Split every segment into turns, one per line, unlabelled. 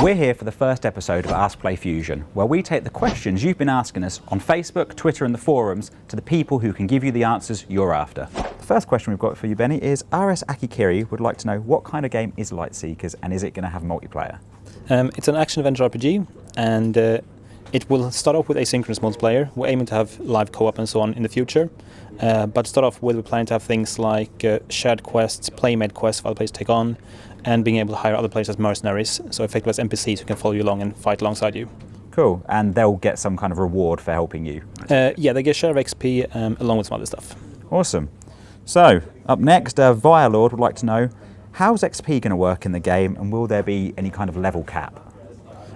We're here for the first episode of Ask Play Fusion, where we take the questions you've been asking us on Facebook, Twitter and the forums to the people who can give you the answers you're after. The first question we've got for you, Benny, is RS Akikiri would like to know what kind of game is Lightseekers and is it going to have multiplayer?
It's an action-adventure RPG, and it will start off with asynchronous multiplayer. We're aiming to have live co-op and so on in the future, but to start off with, we're planning to have things like shared quests, playmate quests for other players to take on, and being able to hire other players as mercenaries, so effectively as NPCs who can follow you along and fight alongside you.
Cool, and they'll get some kind of reward for helping you?
Yeah, they get share of XP along with some other stuff.
Awesome. So, up next, Vialord would like to know, how's XP going to work in the game, and will there be any kind of level cap?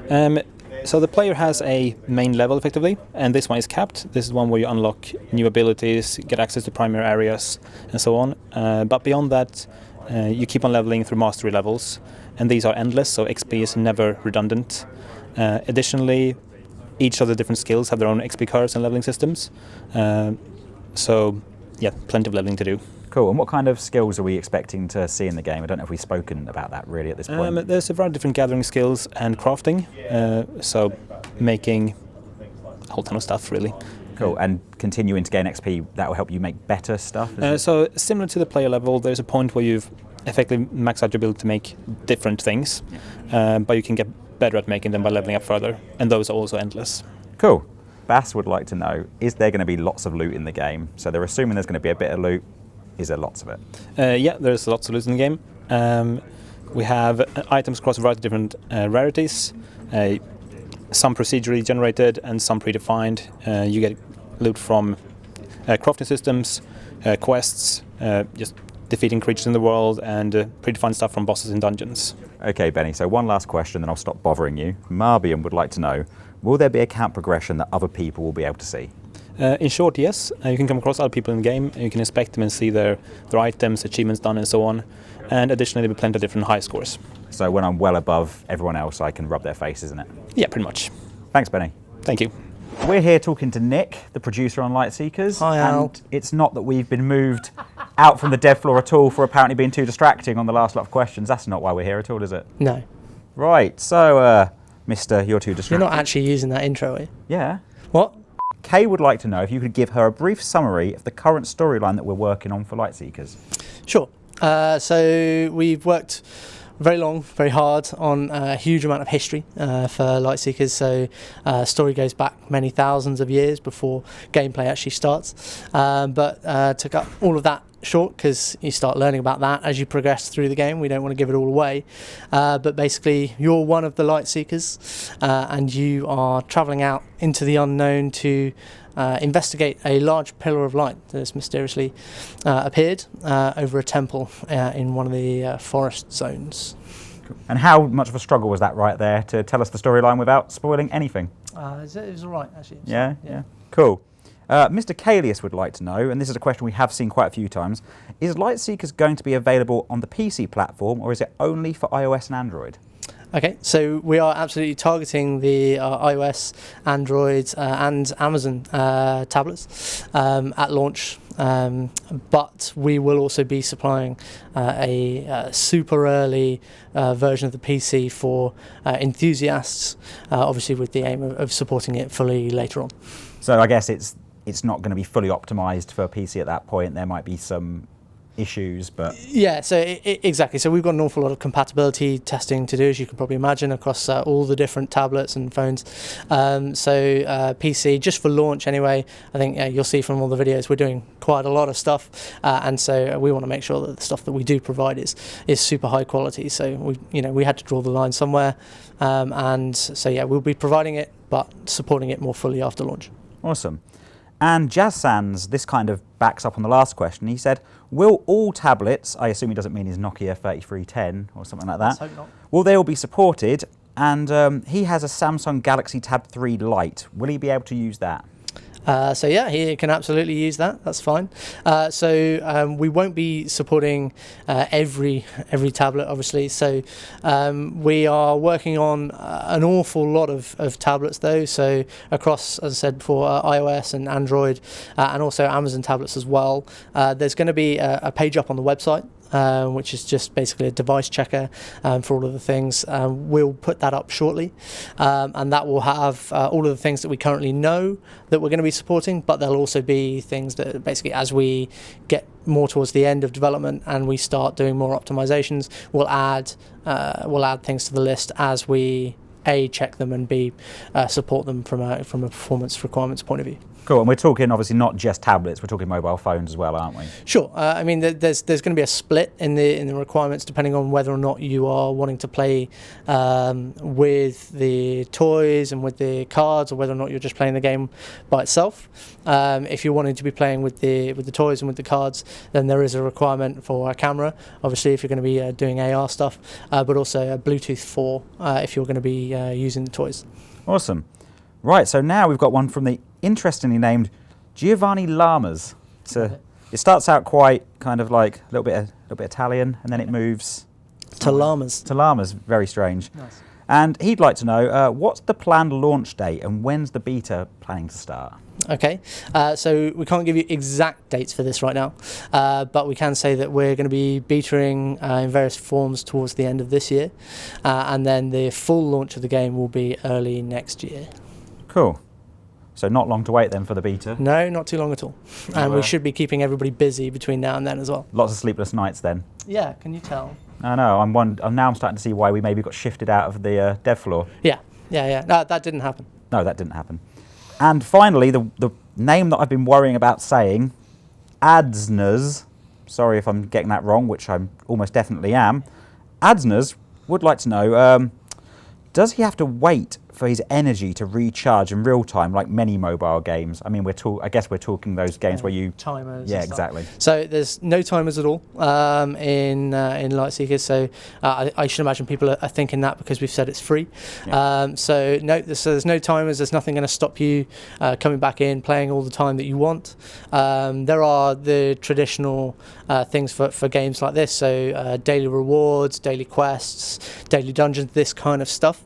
So the player has a main level, effectively, and this one is capped. This is one where you unlock new abilities, get access to primary areas, and so on. But beyond that, you keep on leveling through mastery levels, and these are endless, so XP is never redundant. Additionally, each of the different skills have their own XP curves and leveling systems. So, yeah, plenty of leveling to do.
Cool, and what kind of skills are we expecting to see in the game? I don't know if we've spoken about that really at this point.
There's a variety of different gathering skills and crafting, so making a whole ton of stuff, really.
Cool, and continuing to gain XP, that will help you make better stuff?
So similar to the player level, there's a point where you've effectively maxed out your ability to make different things, but you can get better at making them by leveling up further, and those are also endless.
Cool. Bass would like to know, is there going to be lots of loot in the game? So they're assuming there's going to be a bit of loot. Is there lots of it?
Yeah, there's lots of loot in the game. We have items across a variety of different rarities, some procedurally generated and some predefined. You get loot from crafting systems, quests, just defeating creatures in the world, and predefined stuff from bosses in dungeons.
Okay, Benny, so one last question, then I'll stop bothering you. Marbian would like to know, will there be a count progression that other people will be able to see?
In short, yes. You can come across other people in the game, and you can inspect them and see their items, achievements done, and so on. And additionally, there'll be plenty of different high scores.
So when I'm well above everyone else, I can rub their face, isn't it?
Yeah, pretty much.
Thanks, Benny.
Thank you.
We're here talking to Nick, the producer on Lightseekers.
Hi, Al.
And it's not that we've been moved out from the dev floor at all for apparently being too distracting on the last lot of questions. That's not why we're here at all, is it?
No.
Right, so, Mister, you're too distracting.
You're not actually using that intro, are you?
Yeah.
What?
Kay would like to know if you could give her a brief summary of the current storyline that we're working on for Lightseekers.
Sure. So we've worked very long, very hard on a huge amount of history for Lightseekers. So story goes back many thousands of years before gameplay actually starts. But to cut all of that short, because you start learning about that as you progress through the game. We don't want to give it all away. But basically, you're one of the Lightseekers, and you are travelling out into the unknown to investigate a large pillar of light that has mysteriously appeared over a temple in one of the forest zones.
And how much of a struggle was that right there to tell us the storyline without spoiling anything?
It was all right, actually.
Yeah. Cool. Mr. Kalius would like to know, and this is a question we have seen quite a few times, is Lightseekers going to be available on the PC platform or is it only for iOS and Android?
Okay, so we are absolutely targeting the iOS, Android and Amazon tablets at launch, but we will also be supplying a super early version of the PC for enthusiasts, obviously with the aim of supporting it fully later on.
So I guess it's not going to be fully optimized for PC at that point. There might be some issues, but
yeah, so exactly. So we've got an awful lot of compatibility testing to do, as you can probably imagine, across all the different tablets and phones. So PC, just for launch anyway, I think you'll see from all the videos we're doing quite a lot of stuff, and so we want to make sure that the stuff that we do provide is super high quality. So we had to draw the line somewhere, and so yeah, we'll be providing it but supporting it more fully after launch.
Awesome. And Jazz Sands, this kind of backs up on the last question. He said, will all tablets, I assume he doesn't mean his Nokia 3310 or something like that,
Let's hope not.
Will they all be supported? And he has a Samsung Galaxy Tab 3 Lite. Will he be able to use that?
So yeah, he can absolutely use that. That's fine. So we won't be supporting every tablet, obviously. So we are working on an awful lot of tablets, though. So across, as I said before, iOS and Android, and also Amazon tablets as well. There's going to be a page up on the website which is just basically a device checker for all of the things. We'll put that up shortly, and that will have all of the things that we currently know that we're going to be supporting, but there'll also be things that basically, as we get more towards the end of development and we start doing more optimizations, we'll add things to the list as we A, check them, and B, support them from a performance requirements point of view.
Cool, and we're talking obviously not just tablets, we're talking mobile phones as well, aren't we?
Sure. I mean, there's going to be a split in the requirements depending on whether or not you are wanting to play with the toys and with the cards, or whether or not you're just playing the game by itself. If you're wanting to be playing with the toys and with the cards, then there is a requirement for a camera, obviously, if you're going to be doing AR stuff, but also a Bluetooth 4 if you're going to be using the toys.
Awesome. Right, so now we've got one from the interestingly named Giovanni Lamas. So it starts out quite kind of like a little bit Italian, and then it moves
to llamas.
To llamas, very strange.
Nice.
And he'd like to know what's the planned launch date and when's the beta planning to start?
Okay, so we can't give you exact dates for this right now, but we can say that we're going to be betaing in various forms towards the end of this year, and then the full launch of the game will be early next year.
Cool. So not long to wait then for the beta?
No, not too long at all. And we should be keeping everybody busy between now and then as well.
Lots of sleepless nights then?
Yeah, can you tell?
I know, I'm now starting to see why we maybe got shifted out of the dev floor.
Yeah. No, that didn't happen.
No, that didn't happen. And finally, the name that I've been worrying about saying, Adsners, sorry if I'm getting that wrong, which I almost definitely am, Adsners would like to know, does he have to wait for his energy to recharge in real time, like many mobile games? I mean, I guess we're talking those games where you
timers.
Yeah, exactly.
So there's no timers at all in Lightseekers. So I should imagine people are thinking that because we've said it's free. Yeah. So there's no timers. There's nothing going to stop you coming back in, playing all the time that you want. There are the traditional things for games like this. So daily rewards, daily quests, daily dungeons, this kind of stuff,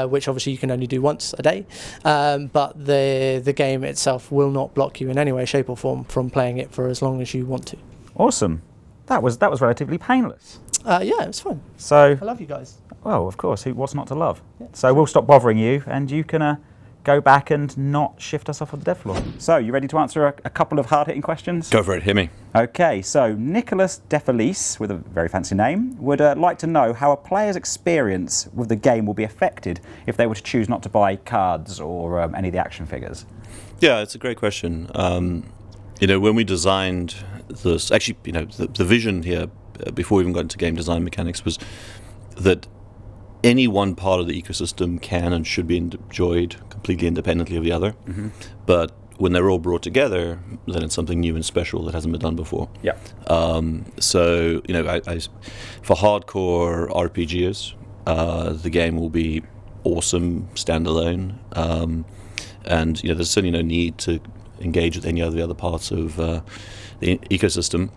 which obviously you can only do once a day, but the game itself will not block you in any way, shape or form from playing it for as long as you want to.
Awesome. That was relatively painless.
Yeah, it was fun.
So
I love you guys.
Well, of course, what's not to love?
Yeah.
So we'll stop bothering you, and you can go back and not shift us off of the dev floor. So, you ready to answer a couple of hard-hitting questions?
Go for it, hit me.
Okay, so Nicholas Defelice, with a very fancy name, would like to know how a player's experience with the game will be affected if they were to choose not to buy cards or any of the action figures.
Yeah, it's a great question. When we designed this, actually, the vision here, before we even got into game design mechanics, was that any one part of the ecosystem can and should be enjoyed completely independently of the other. Mm-hmm. But when they're all brought together, then it's something new and special that hasn't been done before.
Yeah.
So, for hardcore RPGers, the game will be awesome standalone. And there's certainly no need to engage with any of the other parts of the ecosystem.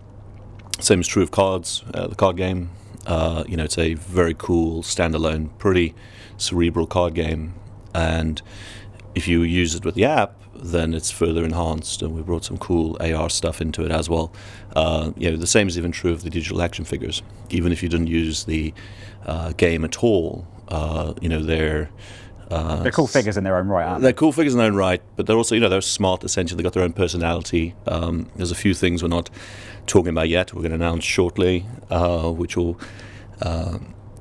Same is true of cards, the card game. It's a very cool, standalone, pretty cerebral card game. And if you use it with the app, then it's further enhanced, and we brought some cool AR stuff into it as well. The same is even true of the digital action figures. Even if you didn't use the game at all, they're
cool figures in their own right, aren't they?
They're cool figures in their own right, but they're also, they're smart, essentially. They've got their own personality. There's a few things we're not talking about yet. We're going to announce shortly, which will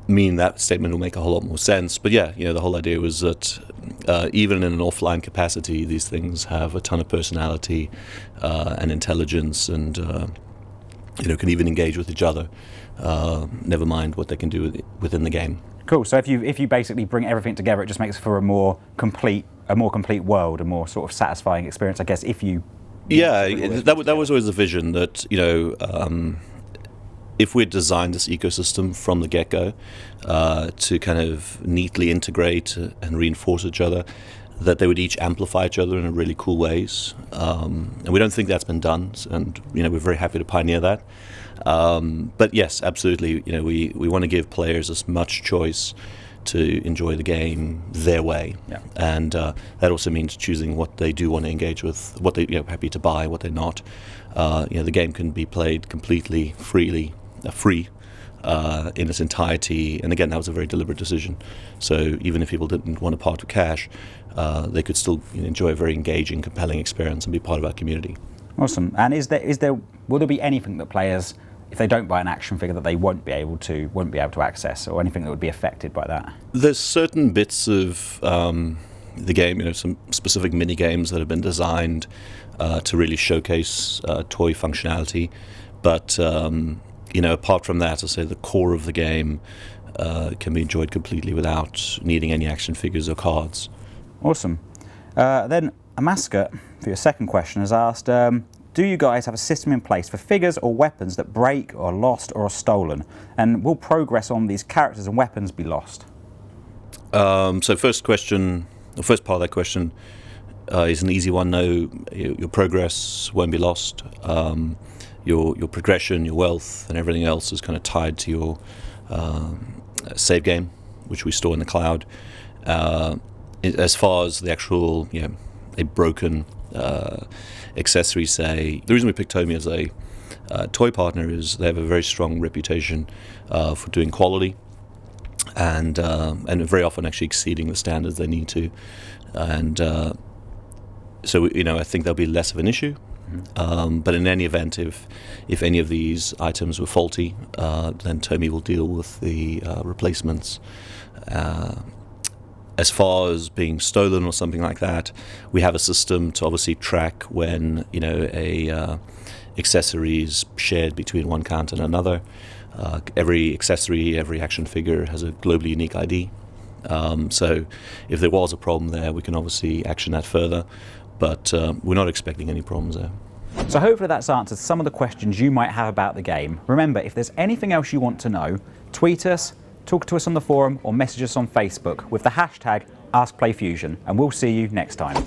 mean that statement will make a whole lot more sense. But yeah, the whole idea was that even in an offline capacity, these things have a ton of personality and intelligence, and can even engage with each other. Never mind what they can do within the game.
Cool. So if you basically bring everything together, it just makes for a more complete world, a more sort of satisfying experience, I guess. If you
that was always the vision, that if we designed this ecosystem from the get-go to kind of neatly integrate and reinforce each other, that they would each amplify each other in really cool ways. And we don't think that's been done, and we're very happy to pioneer that. But yes, absolutely, we want to give players as much choice to enjoy the game their way.
Yeah.
And that also means choosing what they do want to engage with, what they're happy to buy, what they're not. The game can be played completely freely free in its entirety. And again, that was a very deliberate decision. So even if people didn't want to part with cash, they could still enjoy a very engaging, compelling experience and be part of our community.
Awesome. And will there be anything that players, if they don't buy an action figure, that they won't be able to access, or anything that would be affected by that?
There's certain bits of the game, some specific mini games that have been designed to really showcase toy functionality, but apart from that, I say the core of the game can be enjoyed completely without needing any action figures or cards.
Awesome. Then a mascot, for your second question, has asked, do you guys have a system in place for figures or weapons that break or are lost or are stolen? And will progress on these characters and weapons be lost?
So first part of that question is an easy one. No, your progress won't be lost. Your progression, your wealth, and everything else is kind of tied to your save game, which we store in the cloud. As far as the actual, a broken accessory, say, the reason we picked Tomy as a toy partner is they have a very strong reputation for doing quality and very often actually exceeding the standards they need to. And so, I think there'll be less of an issue. But in any event, if any of these items were faulty, then Tomy will deal with the replacements. As far as being stolen or something like that, we have a system to obviously track when a accessory is shared between one count and another. Every accessory, every action figure has a globally unique ID. So if there was a problem there, we can obviously action that further. But we're not expecting any problems there.
So hopefully that's answered some of the questions you might have about the game. Remember, if there's anything else you want to know, tweet us, talk to us on the forum, or message us on Facebook with the hashtag AskPlayFusion, and we'll see you next time.